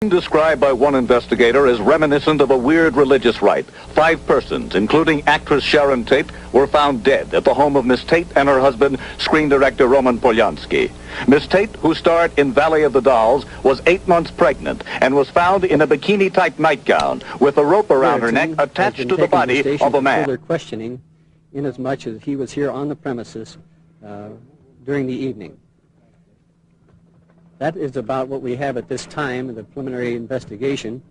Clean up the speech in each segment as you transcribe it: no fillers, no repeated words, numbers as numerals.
Described by one investigator as reminiscent of a weird religious rite. 5 persons, including actress Sharon Tate, were found dead at the home of Miss Tate and her husband, screen director Roman Polanski. Miss Tate, who starred in Valley of the Dolls, was 8 months pregnant and was found in a bikini-type nightgown with a rope around her neck attached to the body of a man. Further questioning, inasmuch as he was here on the premises during the evening. That is about what we have at this time in the preliminary investigation.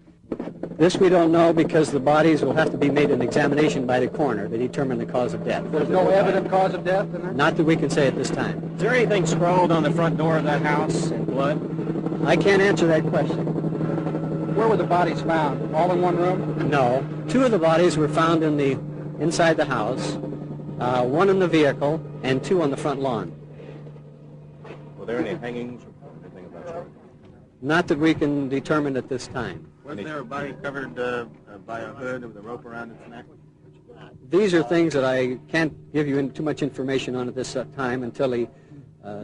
This we don't know because the bodies will have to be made an examination by the coroner to determine the cause of death. There's no evident cause of death in there? Not that we can say at this time. Is there anything scrawled on the front door of that house in blood? I can't answer that question. Where were the bodies found? All in one room? No. 2 of the bodies were found inside the house, 1 in the vehicle, and 2 on the front lawn. Were there any hangings? Not that we can determine at this time. Was there a body covered by a hood with a rope around its neck? These are things that I can't give you too much information on at this time until the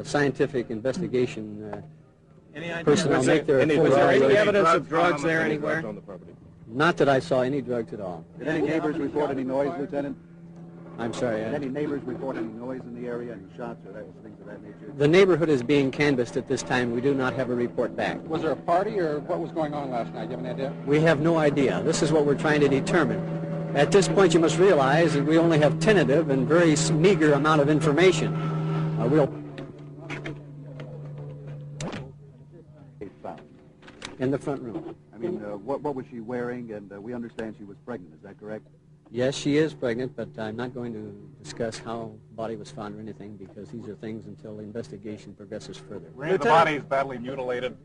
scientific investigation personnel make their full Was there any evaluation. evidence of drugs there anywhere? Not that I saw any drugs at all. Did any neighbors report any noise, Lieutenant? I'm sorry. Did any neighbors report any noise in the area, any shots or things of that nature? The neighborhood is being canvassed at this time. We do not have a report back. Was there a party or what was going on last night? Do you have any idea? We have no idea. This is what we're trying to determine. At this point, you must realize that we only have tentative and very meager amount of information. In the front room. I mean, what was she wearing? And we understand she was pregnant. Is that correct? Yes, she is pregnant, but I'm not going to discuss how the body was found or anything because these are things until the investigation progresses further. Were the bodies badly mutilated?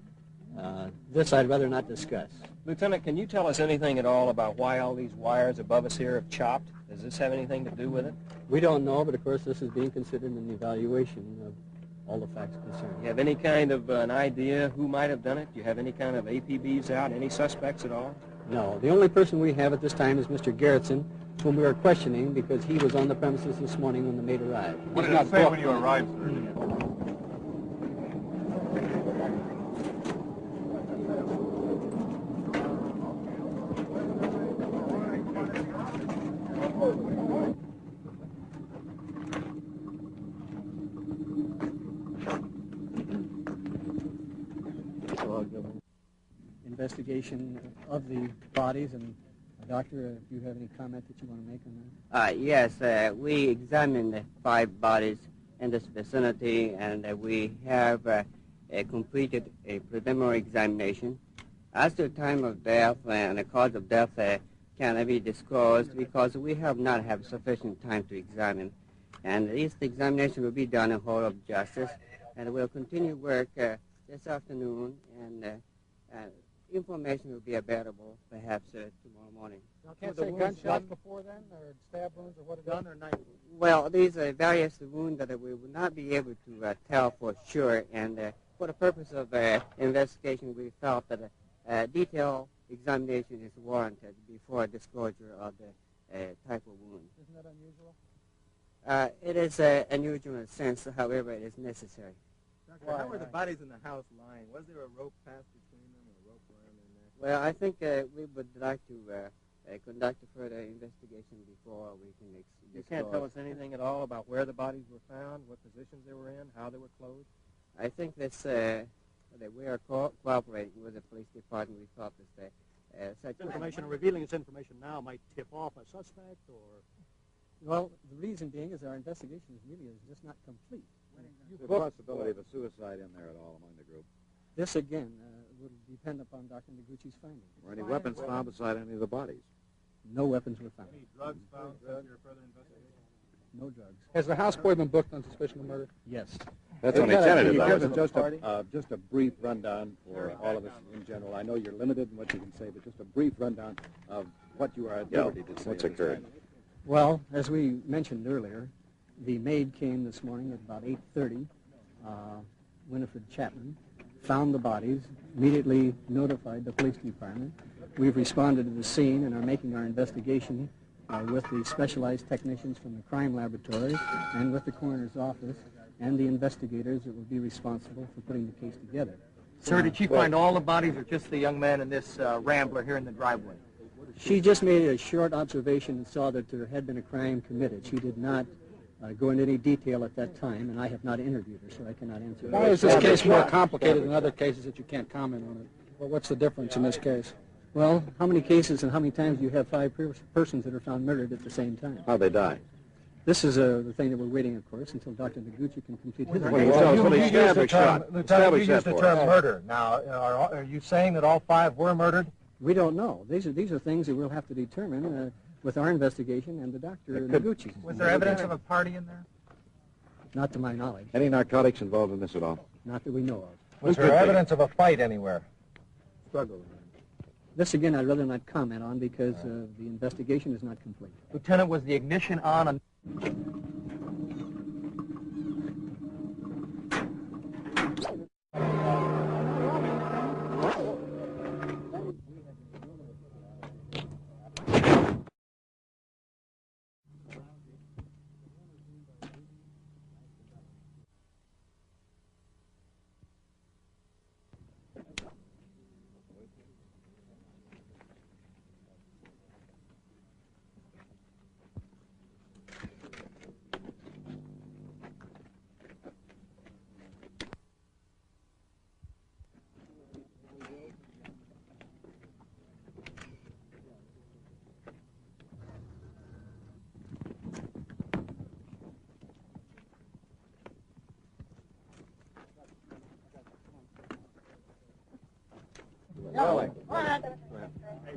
This I'd rather not discuss. Lieutenant, can you tell us anything at all about why all these wires above us here have chopped? Does this have anything to do with it? We don't know, but of course this is being considered in the evaluation of all the facts concerned. Do you have any kind of an idea who might have done it? Do you have any kind of APBs out, any suspects at all? No. The only person we have at this time is Mr. Gerritsen, whom we are questioning because he was on the premises this morning when the maid arrived. What did it say when you arrived, sir? Investigation of the bodies, and Doctor, if you have any comment that you want to make on that? Yes, we examined 5 bodies in this vicinity, and we have completed a preliminary examination. As to the time of death and the cause of death cannot be disclosed because we have not had sufficient time to examine. And this examination will be done in Hall of Justice, and we'll continue work this afternoon, and information will be available perhaps tomorrow morning. Can't say gunshots before then, or stab wounds, or what it is? Gun or knife? Well, these are various wounds that we will not be able to tell for sure, and for the purpose of investigation, we felt that a detailed examination is warranted before disclosure of the type of wound. Isn't that unusual? It is unusual in a sense, however, it is necessary. Doctor, how were the bodies in the house lying? Was there a rope passed between them or a rope around their neck? Well, I think we would like to conduct a further investigation before we can disclose. You can't tell us anything at all about where the bodies were found, what positions they were in, how they were clothed? I think this, that we are cooperating with the police department. We thought that such information, revealing this information now might tip off a suspect, or? Well, the reason being is our investigation is just not complete. Is there a possibility of a suicide in there at all among the group? This, again, will depend upon Dr. Noguchi's findings. Were any weapons found beside any of the bodies? No weapons were found. Any drugs found since your further investigation? No drugs. Has the houseboy been booked on suspicion of murder? Yes. That's only tentative. Just a brief rundown for all of us in general. I know you're limited in what you can say, but just a brief rundown of what you are at liberty to say. What's occurred? Well, as we mentioned earlier, the maid came this morning at about 8:30, Winifred Chapman, found the bodies, immediately notified the police department. We've responded to the scene and are making our investigation with the specialized technicians from the crime laboratory and with the coroner's office and the investigators that will be responsible for putting the case together. Sir, did she find all the bodies or just the young man and this rambler here in the driveway? She just made a short observation and saw that there had been a crime committed. She did not go into any detail at that time, and I have not interviewed her, so I cannot answer. Why is this case more complicated than other cases that you can't comment on it? Well, what's the difference in this case? Well, how many cases and how many times do you have five persons that are found murdered at the same time? How'd they die? This is the thing that we're waiting, of course, until Dr. Noguchi can complete his Well, You used the term, Lieutenant, you used the for term us. murder. Now, are you saying that all five were murdered? We don't know. These are things that we'll have to determine with our investigation and the Dr. Noguchi. Was there evidence of a party in there? Not to my knowledge. Any narcotics involved in this at all? Not that we know of. Was there evidence of a fight anywhere? Struggle. This, again, I'd rather not comment on because the investigation is not complete. Lieutenant, was the ignition on?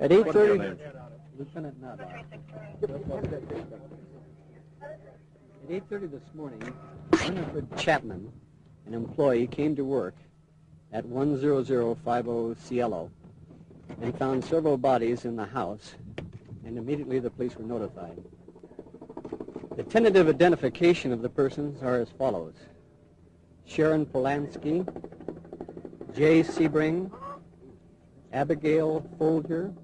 At 8:30, Lieutenant Nadar. At 8:30 this morning, Winifred Chapman, an employee, came to work at 10050 Cielo and found several bodies in the house, and immediately the police were notified. The tentative identification of the persons are as follows: Sharon Polanski, Jay Sebring, Abigail Folger,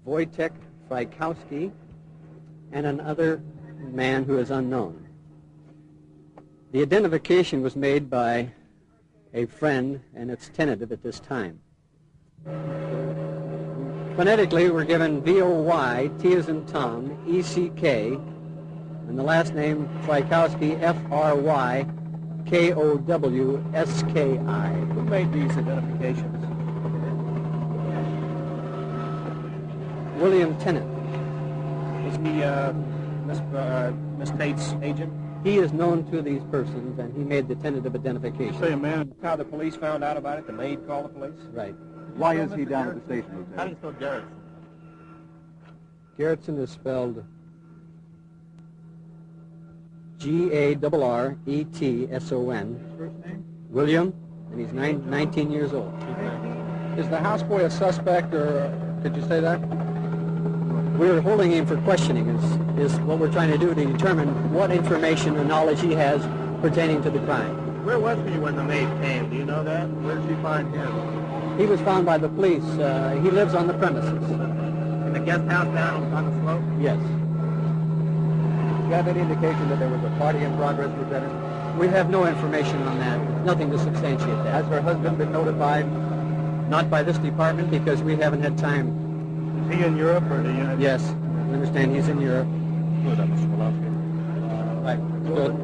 Wojtek Frykowski, and another man who is unknown. The identification was made by a friend, and it's tentative at this time. Phonetically, we're given V-O-Y, T as in Tom, E-C-K, and the last name Frykowski, F-R-Y-K-O-W-S-K-I. Who made these identifications? William Tennant. Was he Miss Tate's agent? He is known to these persons, and he made the tentative identification. Say a man. How the police found out about it? The maid called the police? Right. Why is he down at the station, Lieutenant? How do you spell Garrett? Gerritsen is spelled G-A-R-R-E-T-S-O-N. First name? William, and he's 19 years old. Is the houseboy a suspect, or could you say that? We're holding him for questioning is what we're trying to do to determine what information and knowledge he has pertaining to the crime. Where was he when the maid came? Do you know that? Where did she find him? He was found by the police. He lives on the premises. In the guest house down on the slope? Yes. Do you have any indication that there was a party in progress, Lieutenant? We have no information on that. Nothing to substantiate that. Has her husband been notified? Not by this department because we haven't had time. Is he in Europe or the United States? Yes, we understand he's in Europe. Who is that, Mr. Polanski? Right. Good.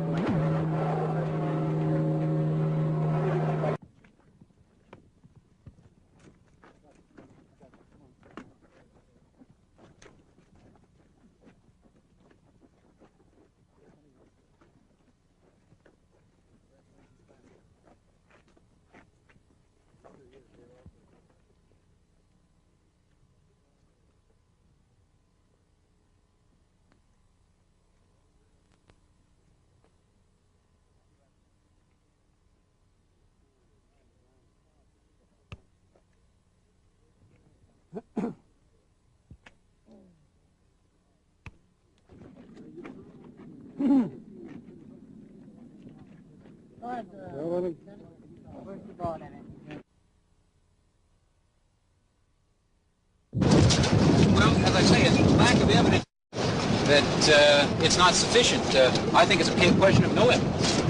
Well, as I say, it's lack of evidence that it's not sufficient. I think it's a question of no evidence.